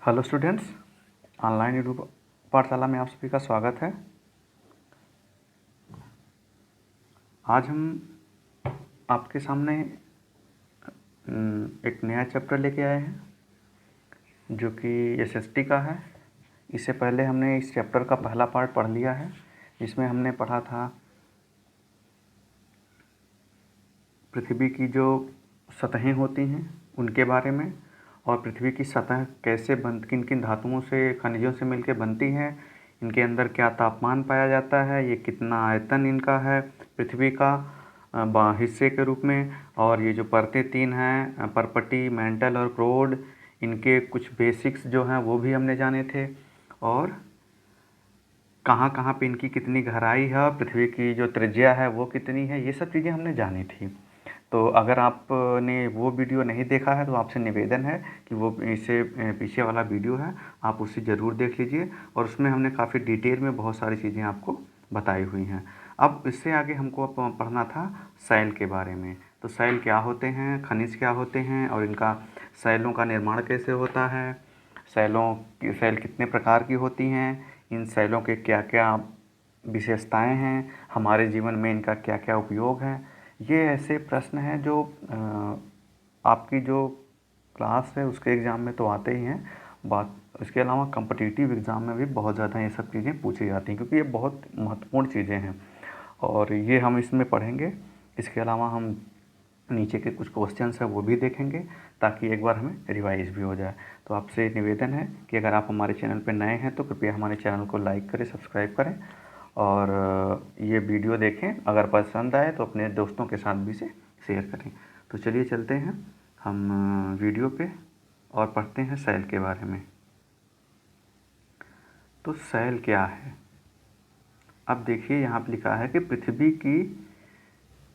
Hello students, online YouTube पाठशाला में आप सभी का स्वागत है। आज हम आपके सामने एक नया चैप्टर लेके आए हैं जो कि एसएसटी का है। इससे पहले हमने इस चैप्टर का पहला पार्ट पढ़ लिया है, जिसमें हमने पढ़ा था पृथ्वी की जो सतहें होती हैं उनके बारे में, और पृथ्वी की सतह कैसे किन किन धातुओं से, खनिजों से मिलकर बनती है, इनके अंदर क्या तापमान पाया जाता है, ये कितना आयतन इनका है पृथ्वी का हिस्से के रूप में, और ये जो परतें तीन हैं, परपटी, मैंटल और क्रोड, इनके कुछ बेसिक्स जो हैं वो भी हमने जाने थे, और कहाँ कहाँ पे इनकी कितनी गहराई है, पृथ्वी की जो त्रिज्या है वो कितनी है, ये सब चीज़ें हमने जानी थी। तो अगर आपने वो वीडियो नहीं देखा है तो आपसे निवेदन है कि वो इससे पीछे वाला वीडियो है, आप उसे ज़रूर देख लीजिए, और उसमें हमने काफ़ी डिटेल में बहुत सारी चीज़ें आपको बताई हुई हैं। अब इससे आगे हमको पढ़ना था सैल के बारे में। तो सैल क्या होते हैं, खनिज क्या होते हैं, और इनका सैलों का निर्माण कैसे होता है, सैल कितने प्रकार की होती हैं, इन सैलों के क्या क्या विशेषताएं हैं, हमारे जीवन में इनका क्या क्या उपयोग है। ये ऐसे प्रश्न हैं जो आपकी जो क्लास है उसके एग्ज़ाम में तो आते ही हैं, बात इसके अलावा कम्पिटिटिव एग्ज़ाम में भी बहुत ज़्यादा ये सब चीज़ें पूछी जाती हैं, क्योंकि ये बहुत महत्वपूर्ण चीज़ें हैं और ये हम इसमें पढ़ेंगे। इसके अलावा हम नीचे के कुछ क्वेश्चंस हैं वो भी देखेंगे, ताकि एक बार हमें रिवाइज भी हो जाए। तो आपसे निवेदन है कि अगर आप हमारे चैनल पर नए हैं तो कृपया हमारे चैनल को लाइक करें, सब्सक्राइब करें, और ये वीडियो देखें। अगर पसंद आए तो अपने दोस्तों के साथ भी इसे शेयर करें। तो चलिए चलते हैं हम वीडियो पे और पढ़ते हैं सैल के बारे में। तो सैल क्या है? अब देखिए यहाँ पर लिखा है कि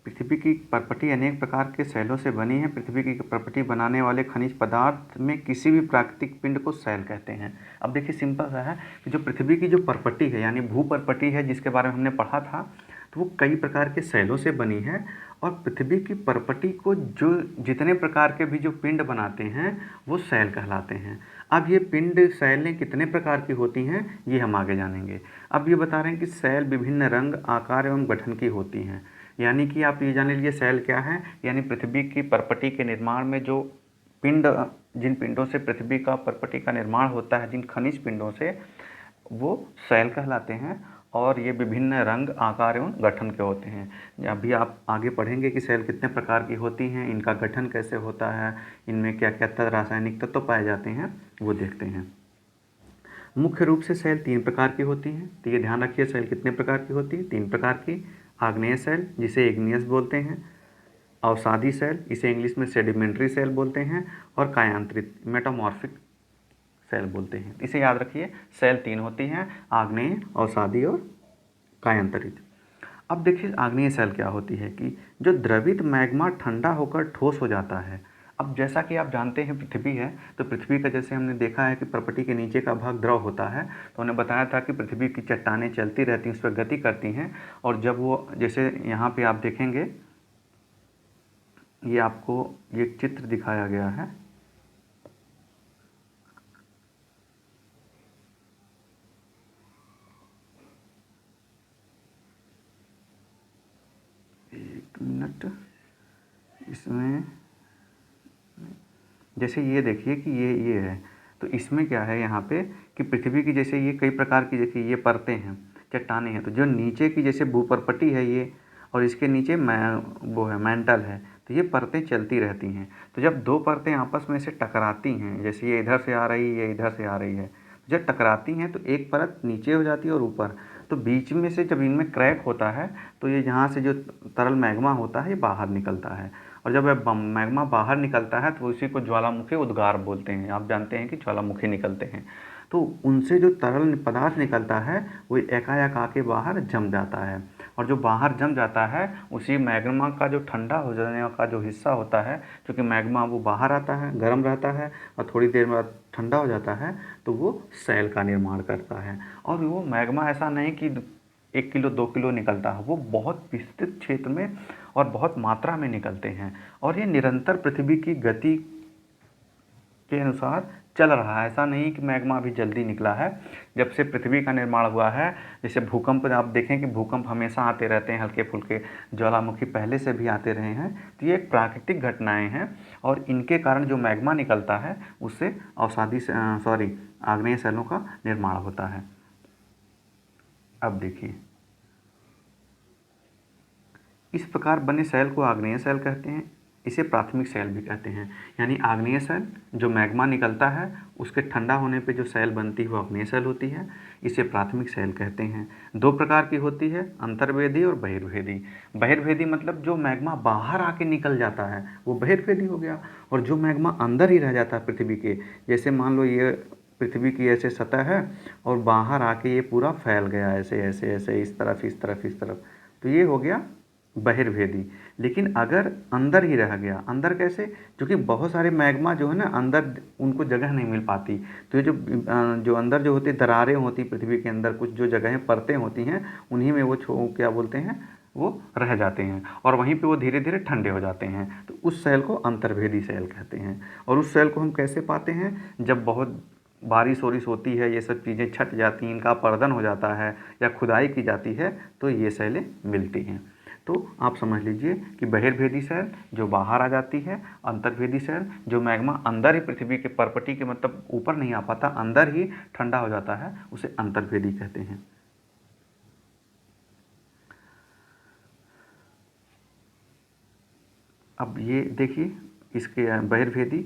पृथ्वी की परपटी अनेक प्रकार के सैलों से बनी है। पृथ्वी की परपटी बनाने वाले खनिज पदार्थ में किसी भी प्राकृतिक पिंड को सैल कहते हैं। अब देखिए सिंपल सा है कि जो पृथ्वी की जो परपटी है, यानी भूपरपटी है, जिसके बारे में हमने पढ़ा था, तो वो कई प्रकार के सैलों से बनी है। और पृथ्वी की परपटी को जो जितने प्रकार के भी जो पिंड बनाते हैं वो सैल कहलाते हैं। अब ये पिंड सैलें कितने प्रकार की होती हैं ये हम आगे जानेंगे। अब ये बता रहे हैं कि सैल विभिन्न रंग, आकार एवं गठन की होती हैं। यानी कि आप ये जान लीजिए सैल क्या है, यानी पृथ्वी की परपटी के निर्माण में जो पिंड, जिन पिंडों से पृथ्वी का परपटी का निर्माण होता है, जिन खनिज पिंडों से, वो सैल कहलाते हैं। और ये विभिन्न रंग, आकार एवं गठन के होते हैं। अभी आप आगे पढ़ेंगे कि सैल कितने प्रकार की होती हैं, इनका गठन कैसे होता है, इनमें क्या क्या रासायनिक तत्व पाए जाते हैं, वो देखते हैं। मुख्य रूप से सैल 3 प्रकार की होती हैं। तो ये ध्यान रखिए, सैल कितने प्रकार की होती है? 3 प्रकार की। आग्नेय सैल, जिसे इग्नियस बोलते हैं, अवसादी सैल, इसे इंग्लिश में सेडिमेंट्री सैल बोलते हैं, और कायांतरित, मेटामॉर्फिक सैल बोलते हैं। इसे याद रखिए, सैल 3 होती हैं, आग्नेय, अवसादी और कायांतरित। अब देखिए आग्नेय सैल क्या होती है कि जो द्रवित मैग्मा ठंडा होकर ठोस हो जाता है। अब जैसा कि आप जानते हैं पृथ्वी है, तो पृथ्वी का जैसे हमने देखा है कि परपटी के नीचे का भाग द्रव होता है, तो हमने बताया था कि पृथ्वी की चट्टानें चलती रहती हैं, उस पर गति करती हैं, और जब वो, जैसे यहाँ पे आप देखेंगे, ये आपको ये चित्र दिखाया गया है, एक मिनट, इसमें जैसे ये देखिए कि ये है, तो इसमें क्या है यहाँ पे कि पृथ्वी की जैसे ये कई प्रकार की, देखिए ये परतें हैं, चट्टानें हैं, तो जो नीचे की जैसे भूपरपटी है ये, और इसके नीचे वो है मैंटल है, तो ये परतें चलती रहती हैं। तो जब दो परतें आपस में से टकराती हैं, जैसे ये इधर से आ रही है, ये इधर से आ रही है, जब टकराती हैं तो एक परत नीचे हो जाती है और ऊपर, तो बीच में से जब इनमें क्रैक होता है तो ये यहाँ से जो तरल मैग्मा होता है ये बाहर निकलता है, और जब मैग्मा बाहर निकलता है तो उसी को ज्वालामुखी उद्गार बोलते हैं। आप जानते हैं कि ज्वालामुखी निकलते हैं, तो उनसे जो तरल पदार्थ निकलता है वो एकाएक आके बाहर जम जाता है, और जो बाहर जम जाता है उसी मैग्मा का जो ठंडा हो जाने का जो हिस्सा होता है, क्योंकि मैग्मा वो बाहर आता है, गर्म रहता है, और थोड़ी देर बाद ठंडा हो जाता है, तो वो सैल का निर्माण करता है। और वो मैग्मा ऐसा नहीं कि 1 किलो 2 किलो निकलता है, वो बहुत विस्तृत क्षेत्र में और बहुत मात्रा में निकलते हैं, और ये निरंतर पृथ्वी की गति के अनुसार चल रहा है। ऐसा नहीं कि मैग्मा अभी जल्दी निकला है। जब से पृथ्वी का निर्माण हुआ है, जैसे भूकंप, आप देखें कि भूकंप हमेशा आते रहते हैं, हल्के फुल्के ज्वालामुखी पहले से भी आते रहे हैं। तो ये एक प्राकृतिक घटनाएं हैं और इनके कारण जो मैग्मा निकलता है उससे आग्नेय शैलों का निर्माण होता है। अब देखिए, इस प्रकार बने शैल को आग्नेय शैल कहते हैं। इसे प्राथमिक शैल भी कहते हैं। यानी आग्नेय शैल जो मैग्मा निकलता है उसके ठंडा होने पे जो शैल बनती है वो आग्नेय शैल होती है। इसे प्राथमिक शैल कहते हैं। दो प्रकार की होती है, अंतर्वेदी और बहिर्वेदी। बहिर्वेदी मतलब जो मैग्मा बाहर आके निकल जाता है वो बहिर्वेदी हो गया, और जो मैग्मा अंदर ही रह जाता है पृथ्वी के, जैसे मान लो ये पृथ्वी की ऐसे सतह है और बाहर आके ये पूरा फैल गया ऐसे ऐसे ऐसे, इस तरफ इस तरफ इस तरफ, तो ये हो गया बहिर्वेदी। लेकिन अगर अंदर ही रह गया, अंदर कैसे? क्योंकि बहुत सारे मैग्मा जो है ना अंदर उनको जगह नहीं मिल पाती, तो ये जो अंदर जो होती दरारें होती पृथ्वी के अंदर, कुछ जो जगहें परतें होती हैं उन्हीं में वो क्या बोलते हैं, वो रह जाते हैं और वहीं पे वो धीरे धीरे ठंडे हो जाते हैं। तो उस सेल को अंतर्वेदी सेल कहते हैं। और उस सेल को हम कैसे पाते हैं? जब बहुत बारिश वारिश होती है, ये सब चीज़ें छट जाती हैं, इनका अपरदन हो जाता है या खुदाई की जाती है, तो ये सेलें मिलती हैं। तो आप समझ लीजिए कि बहिर्भेदी सेल जो बाहर आ जाती है, अंतर्भेदी सेल जो मैग्मा अंदर ही पृथ्वी के परपटी के मतलब ऊपर नहीं आ पाता, अंदर ही ठंडा हो जाता है, उसे अंतर्भेदी कहते हैं। अब ये देखिए इसके बहिर्भेदी,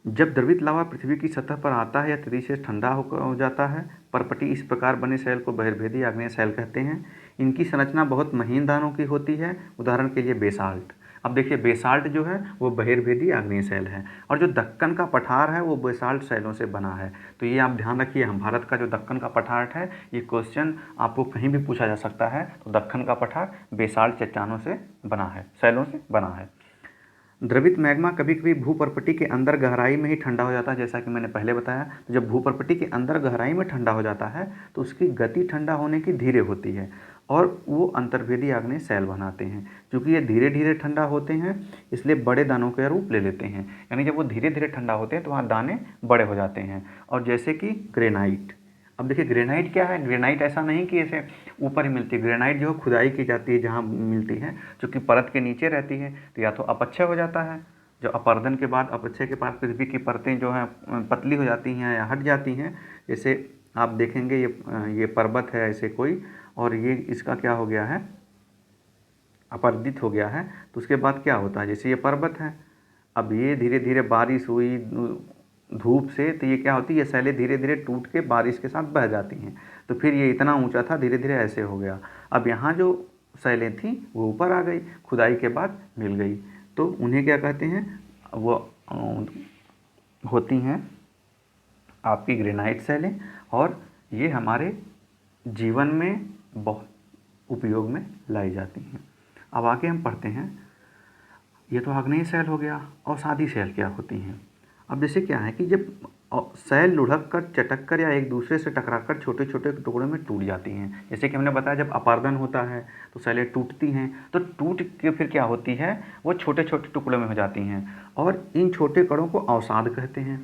जब द्रवित लावा पृथ्वी की सतह पर आता है या तेजी से ठंडा हो जाता है, परपटी इस प्रकार बने शैल को बहिर्भेदी आग्नेय शैल कहते हैं। इनकी संरचना बहुत महीन दानों की होती है, उदाहरण के लिए बेसाल्ट। अब देखिए बेसाल्ट जो है वो बहिर्भेदी आग्नेय शैल है, और जो दक्कन का पठार है वो बेसाल्ट शैलों से बना है। तो ये आप ध्यान रखिए, हम भारत का जो दक्कन का पठार है, ये क्वेश्चन आपको कहीं भी पूछा जा सकता है। तो दक्कन का पठार बेसाल्ट चट्टानों से बना है, शैलों से बना है। द्रवित मैग्मा कभी कभी भूपर्पटी के अंदर गहराई में ही ठंडा हो जाता है, जैसा कि मैंने पहले बताया। तो जब भूपर्पटी के अंदर गहराई में ठंडा हो जाता है तो उसकी गति ठंडा होने की धीरे होती है और वो अंतर्भेदी आग्नेय शैल बनाते हैं। क्योंकि ये धीरे धीरे ठंडा होते हैं इसलिए बड़े दानों का रूप ले लेते हैं। यानी जब वो धीरे धीरे ठंडा होते हैं तो वहाँ दाने बड़े हो जाते हैं। और जैसे कि ग्रेनाइट, अब देखिए ग्रेनाइट क्या है? ग्रेनाइट ऐसा नहीं कि ऐसे ऊपर ही मिलती है। ग्रेनाइट जो खुदाई की जाती है जहाँ मिलती है, चूँकि परत के नीचे रहती है, तो या तो अपक्षय हो जाता है, जो अपरदन के बाद, अपक्षय के बाद पृथ्वी की परतें जो हैं पतली हो जाती हैं या हट जाती हैं। जैसे आप देखेंगे ये पर्वत है ऐसे कोई, और ये इसका क्या हो गया है, अपर्दित हो गया है। तो उसके बाद क्या होता है, जैसे ये पर्वत है, अब ये धीरे धीरे बारिश हुई धूप से, तो ये क्या होती है, ये शैलें धीरे धीरे टूट के बारिश के साथ बह जाती हैं। तो फिर ये इतना ऊंचा था, धीरे धीरे ऐसे हो गया। अब यहाँ जो शैलें थी वो ऊपर आ गई, खुदाई के बाद मिल गई, तो उन्हें क्या कहते हैं, वो होती हैं आपकी ग्रेनाइट शैलें। और ये हमारे जीवन में बहुत उपयोग में लाई जाती हैं। अब आगे हम पढ़ते हैं, ये तो आग्नेय शैल हो गया। अवसादी शैल क्या होती हैं? अब जैसे क्या है कि जब शैल लुढ़क कर, चटक कर या एक दूसरे से टकराकर छोटे छोटे टुकड़ों में टूट जाती हैं। जैसे कि हमने बताया जब अपारदन होता है तो शैलें टूटती हैं, तो टूट के फिर क्या होती है, वो छोटे छोटे टुकड़ों में हो जाती हैं, और इन छोटे कणों को अवसाद कहते हैं।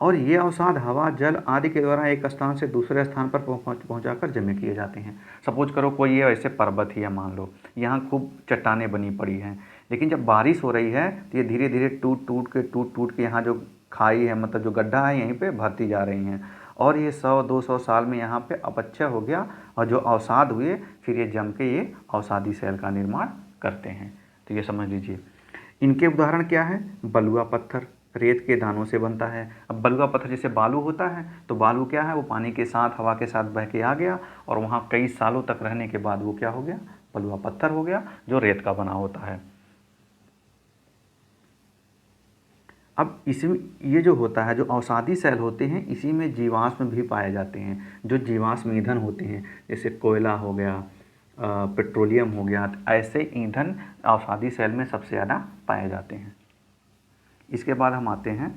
और ये अवसाद हवा, जल आदि के द्वारा एक स्थान से दूसरे स्थान पर पहुंचाकर जमे किए जाते हैं। सपोज करो कोई ये ऐसे पर्वत ही है, मान लो यहाँ खूब चट्टानें बनी पड़ी हैं, लेकिन जब बारिश हो रही है तो ये धीरे धीरे टूट टूट के यहाँ जो खाई है, मतलब जो गड्ढा है, यहीं पे भरती जा रही हैं, और ये 100-200 साल में यहाँ पे अपक्षय हो गया, और जो अवसाद हुए फिर ये जम के ये अवसादी शैल का निर्माण करते हैं। तो ये समझ लीजिए। इनके उदाहरण क्या है? बलुआ पत्थर रेत के दानों से बनता है। अब बलुआ पत्थर जैसे बालू होता है, तो बालू क्या है, वो पानी के साथ, हवा के साथ बह के आ गया, और वहाँ कई सालों तक रहने के बाद वो क्या हो गया, बलुआ पत्थर हो गया, जो रेत का बना होता है। अब इसमें ये जो होता है, जो अवसादी शैल होते हैं, इसी में जीवाश्म भी पाए जाते हैं, जो जीवाश्म ईंधन होते हैं, जैसे कोयला हो गया, पेट्रोलियम हो गया, तो ऐसे ईंधन अवसादी शैल में सबसे ज़्यादा पाए जाते हैं। इसके बाद हम आते हैं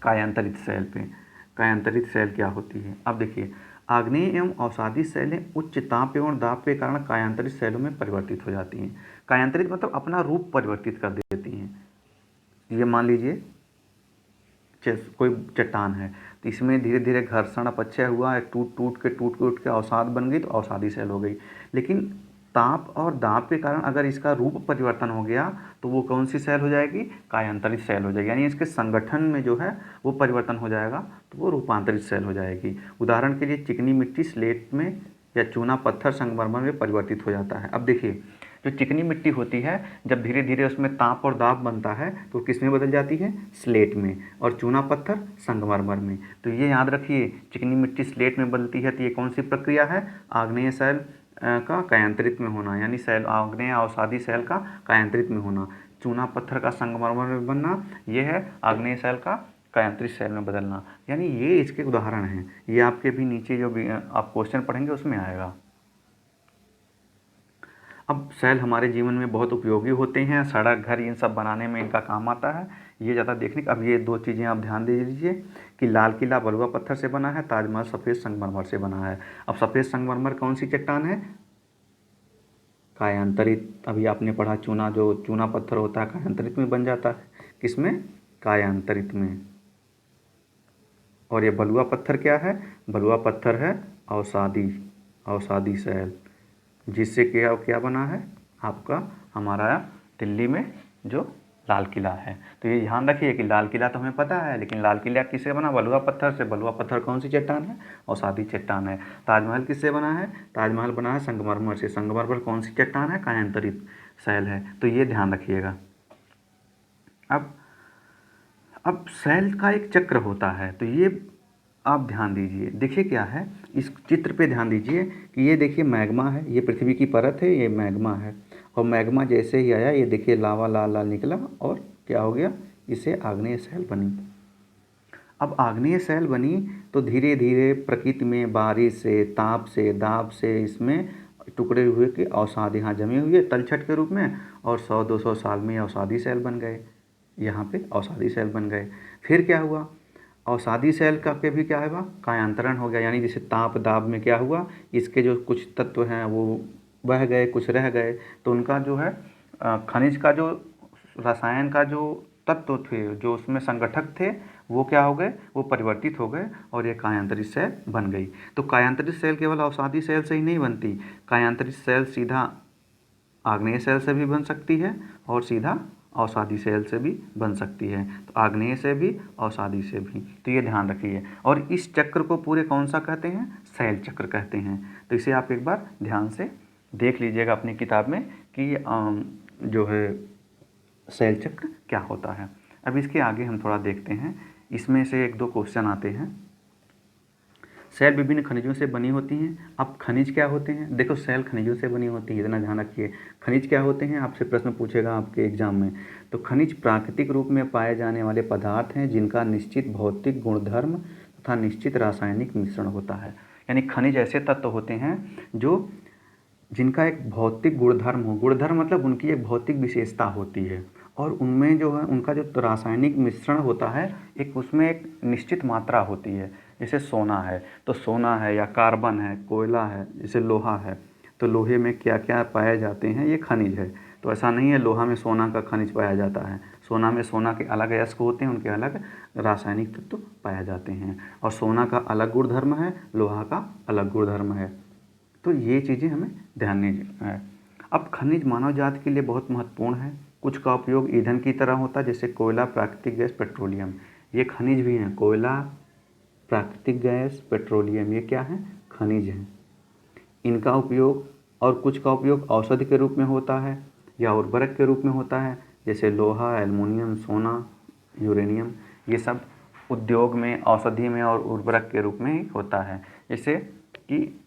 कायांतरित शैल पे। कायांतरित शैल क्या होती है? अब देखिए, आग्नेय एवं अवसादी शैलें उच्च ताप एवं दाब के कारण कायांतरित शैलों में परिवर्तित हो जाती हैं। कायांतरित मतलब अपना रूप परिवर्तित कर देती हैं। ये मान लीजिए कोई चट्टान है, तो इसमें धीरे धीरे घर्षण अपक्षय हुआ, टूट के अवसाद बन गई, तो अवसादी सेल हो गई। लेकिन ताप और दाब के कारण अगर इसका रूप परिवर्तन हो गया तो वो कौन सी सेल हो जाएगी? कायांतरित सेल हो जाएगी। यानी इसके संगठन में जो है वो परिवर्तन हो जाएगा, तो वो रूपांतरित सेल हो जाएगी। उदाहरण के लिए चिकनी मिट्टी स्लेट में या चूना पत्थर संगमरमर में परिवर्तित हो जाता है। अब देखिए, जो चिकनी मिट्टी होती है, जब धीरे धीरे उसमें ताप और दाब बनता है तो किस में बदल जाती है? स्लेट में। और चूना पत्थर संगमरमर में। तो ये याद रखिए, चिकनी मिट्टी स्लेट में बदलती है, तो ये कौन सी प्रक्रिया है? आग्नेय सेल का कायांतरित में होना, यानी सेल आग्नेय अवसादी सेल का कायांतरित में होना। चूना पत्थर का संगमरमर में बनना, ये है आग्नेय सेल का कायांतरित सेल में बदलना। यानी ये इसके उदाहरण हैं। ये आपके भी नीचे जो भी आप क्वेश्चन पढ़ेंगे उसमें आएगा। अब सेल हमारे जीवन में बहुत उपयोगी होते हैं, सड़क, घर, इन सब बनाने में इनका काम आता है। ये ज़्यादा देखने अब ये दो चीज़ें आप ध्यान दे दीजिए कि लाल किला बलुआ पत्थर से बना है, ताजमहल सफ़ेद संगमरमर से बना है। अब सफ़ेद संगमरमर कौन सी चट्टान है? कायांतरित। अभी आपने पढ़ा चूना, जो चूना पत्थर होता है कायांतरित में बन जाता है। किसमें? कायांतरित में। और ये बलुआ पत्थर क्या है? बलुआ पत्थर है अवसादी सेल, जिससे क्या बना है आपका हमारा दिल्ली में जो लाल किला है। तो ये ध्यान रखिए कि लाल किला तो हमें पता है, लेकिन लाल किला किससे बना? बलुआ पत्थर से। बलुआ पत्थर कौन सी चट्टान है? अवसादी चट्टान है। ताजमहल किससे बना है? ताजमहल बना है संगमरमर से। संगमरमर कौन सी चट्टान है? कायांतरित सेल है। तो ये ध्यान रखिएगा। अब सेल का एक चक्र होता है, तो ये आप ध्यान दीजिए। देखिए क्या है, इस चित्र पे ध्यान दीजिए कि ये देखिए मैग्मा है, ये पृथ्वी की परत है, ये मैग्मा है। और मैग्मा जैसे ही आया, ये देखिए लावा लाल लाल निकला और क्या हो गया? इसे आग्नेय सेल बनी। अब आग्नेय सेल बनी तो धीरे धीरे प्रकृति में बारिश से, ताप से, दाब से इसमें टुकड़े हुए के अवसाद यहाँ जमे हुए तलछट के रूप में, और 100-200 साल में अवसादी सेल बन गए। यहाँ पे अवसादी सेल बन गए। फिर क्या हुआ? अवसादी सेल का के भी क्या हुआ? कायांतरण हो गया। यानी जैसे ताप दाब में क्या हुआ, इसके जो कुछ तत्व हैं वो बह गए, कुछ रह गए, तो उनका जो है खनिज का जो रसायन का जो तत्व थे, जो उसमें संगठक थे, वो क्या हो गए? वो परिवर्तित हो गए और ये कायांतरित सेल बन गई। तो कायांतरित सेल केवल अवसादी सेल से ही नहीं बनती, कायांतरित सेल सीधा आग्नेय सेल से भी बन सकती है और सीधा अवसादी सेल से भी बन सकती है। तो आग्नेय से भी, अवसादी से भी। तो ये ध्यान रखिए। और इस चक्र को पूरे कौन सा कहते हैं? सेल चक्र कहते हैं। तो इसे आप एक बार ध्यान से देख लीजिएगा अपनी किताब में कि जो है सेल चक्र क्या होता है। अब इसके आगे हम थोड़ा देखते हैं, इसमें से 1-2 क्वेश्चन आते हैं। सेल विभिन्न खनिजों से बनी होती हैं। अब खनिज क्या होते हैं? देखो, सेल खनिजों से बनी होती है, इतना ध्यान रखिए। खनिज क्या होते हैं? आपसे प्रश्न पूछेगा आपके एग्जाम में। तो खनिज प्राकृतिक रूप में पाए जाने वाले पदार्थ हैं जिनका निश्चित भौतिक गुणधर्म तथा निश्चित रासायनिक मिश्रण होता है। यानी खनिज ऐसे तत्व होते हैं जो जिनका एक भौतिक गुणधर्म हो। गुणधर्म मतलब उनकी एक भौतिक विशेषता होती है, और उनमें जो है उनका जो रासायनिक मिश्रण होता है, एक उसमें एक निश्चित मात्रा होती है। जैसे सोना है तो सोना है, या कार्बन है, कोयला है, जैसे लोहा है, तो लोहे में क्या क्या पाए जाते हैं? ये खनिज है। तो ऐसा नहीं है लोहा में सोना का खनिज पाया जाता है। सोना में सोना के अलग अयस्क होते हैं, उनके अलग रासायनिक तत्व पाए जाते हैं। और सोना का अलग गुणधर्म है, लोहा का अलग गुणधर्म है। तो ये चीज़ें हमें ध्यान नहीं है। अब खनिज मानव जाति के लिए बहुत महत्वपूर्ण है। कुछ का उपयोग ईंधन की तरह होता है, जैसे कोयला, प्राकृतिक गैस, पेट्रोलियम। ये खनिज भी हैं। कोयला, प्राकृतिक गैस, पेट्रोलियम, ये क्या है? खनिज हैं। इनका उपयोग, और कुछ का उपयोग औषधि के रूप में होता है या उर्वरक के रूप में होता है, जैसे लोहा, एल्युमिनियम, सोना, यूरेनियम। ये सब उद्योग में, औषधि में और उर्वरक के रूप में ही होता है। जैसे कि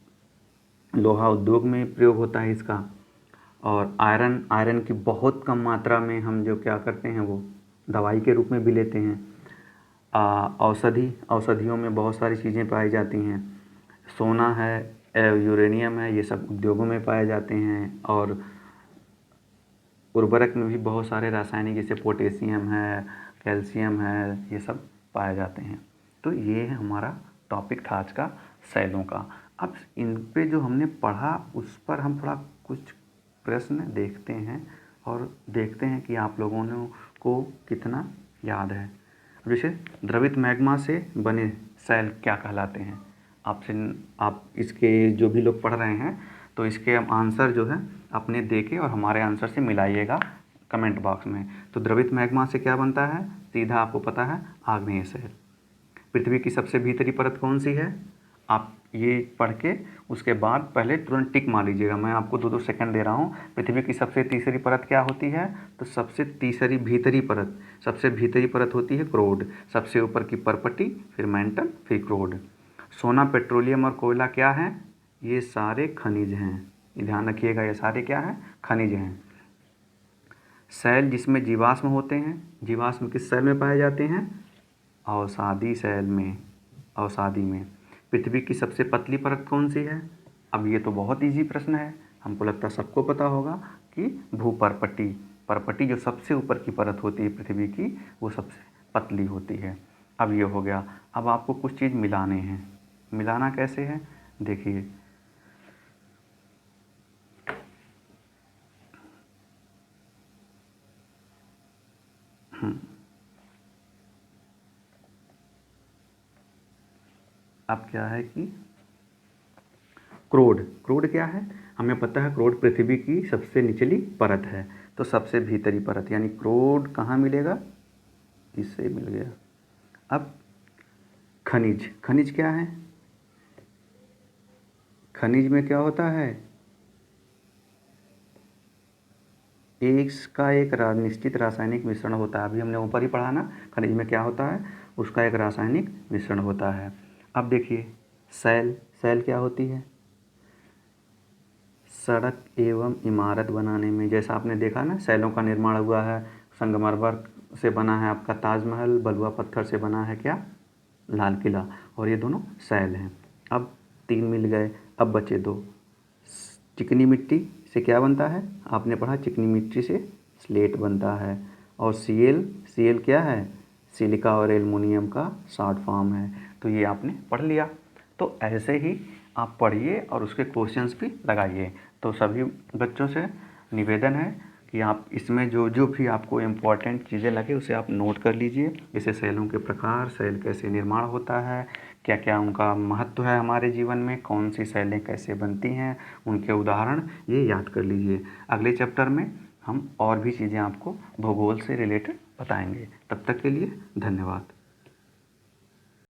लोहा उद्योग में प्रयोग होता है इसका। और आयरन की बहुत कम मात्रा में हम जो क्या करते हैं वो दवाई के रूप में भी लेते हैं। औषधियों में बहुत सारी चीज़ें पाई जाती हैं। सोना है, यूरेनियम है, ये सब उद्योगों में पाए जाते हैं। और उर्वरक में भी बहुत सारे रासायनिक, जैसे पोटेशियम है, कैल्शियम है, ये सब पाए जाते हैं। तो ये है हमारा टॉपिक था आज का, सेलों का। अब इन पे जो हमने पढ़ा उस पर हम थोड़ा कुछ प्रश्न देखते हैं और देखते हैं कि आप लोगों ने को कितना याद है? अब जैसे द्रवित मैग्मा से बने सेल क्या कहलाते हैं? आप इसके जो भी लोग पढ़ रहे हैं तो इसके आंसर जो है अपने देके और हमारे आंसर से मिलाइएगा कमेंट बॉक्स में। तो द्रवित मैग्मा से क्या बनता है? सीधा आपको पता है, आग्नेय सेल। पृथ्वी की सबसे भीतरी परत कौन सी है? आप ये पढ़ के उसके बाद पहले तुरंत टिक मार लीजिएगा। मैं आपको 2-2 सेकंड दे रहा हूँ। पृथ्वी की सबसे तीसरी परत क्या होती है? तो सबसे तीसरी भीतरी परत, सबसे भीतरी परत होती है क्रोड। सबसे ऊपर की परपटी, फिर मैंटल, फिर क्रोड। सोना, पेट्रोलियम और कोयला क्या है? ये सारे खनिज हैं। ये ध्यान रखिएगा, ये सारे क्या हैं? खनिज हैं। सेल जिसमें जीवाश्म होते हैं, जीवाश्म किस सेल में पाए जाते हैं? अवसादी सेल में, अवसादी में। पृथ्वी की सबसे पतली परत कौन सी है? अब ये तो बहुत इजी प्रश्न है, हमको लगता है सबको पता होगा कि भूपर्पटी। परपटी जो सबसे ऊपर की परत होती है पृथ्वी की, वो सबसे पतली होती है। अब ये हो गया। अब आपको कुछ चीज़ मिलाने हैं। मिलाना कैसे है? देखिए, अब क्या है कि क्रोड, क्रोड क्या है? हमें पता है क्रोड पृथ्वी की सबसे निचली परत है। तो सबसे भीतरी परत यानी क्रोड कहाँ मिलेगा? इससे मिल गया। अब खनिज, खनिज क्या है? खनिज में क्या होता है? इसका एक निश्चित रासायनिक मिश्रण होता है। अभी हमने ऊपर ही पढ़ा ना, खनिज में क्या होता है? उसका एक रासायनिक मिश्रण होता है। अब देखिए, सेल, सेल क्या होती है? सड़क एवं इमारत बनाने में, जैसा आपने देखा ना, सेलों का निर्माण हुआ है। संगमरमर से बना है आपका ताजमहल, बलुआ पत्थर से बना है क्या? लाल किला। और ये दोनों सेल हैं। अब 3 मिल गए, अब बचे 2। चिकनी मिट्टी से क्या बनता है? आपने पढ़ा, चिकनी मिट्टी से स्लेट बनता है। और सीएल, सीएल क्या है? सिलिका और एल्युमिनियम का शॉर्ट फॉर्म है। तो ये आपने पढ़ लिया। तो ऐसे ही आप पढ़िए और उसके क्वेश्चंस भी लगाइए। तो सभी बच्चों से निवेदन है कि आप इसमें जो जो भी आपको इम्पोर्टेंट चीज़ें लगे उसे आप नोट कर लीजिए। जैसे सेलों के प्रकार, सेल कैसे निर्माण होता है, क्या क्या उनका महत्व है हमारे जीवन में, कौन सी सेलें कैसे बनती हैं, उनके उदाहरण ये याद कर लीजिए। अगले चैप्टर में हम और भी चीज़ें आपको भूगोल से रिलेटेड बताएंगे। तब तक के लिए धन्यवाद।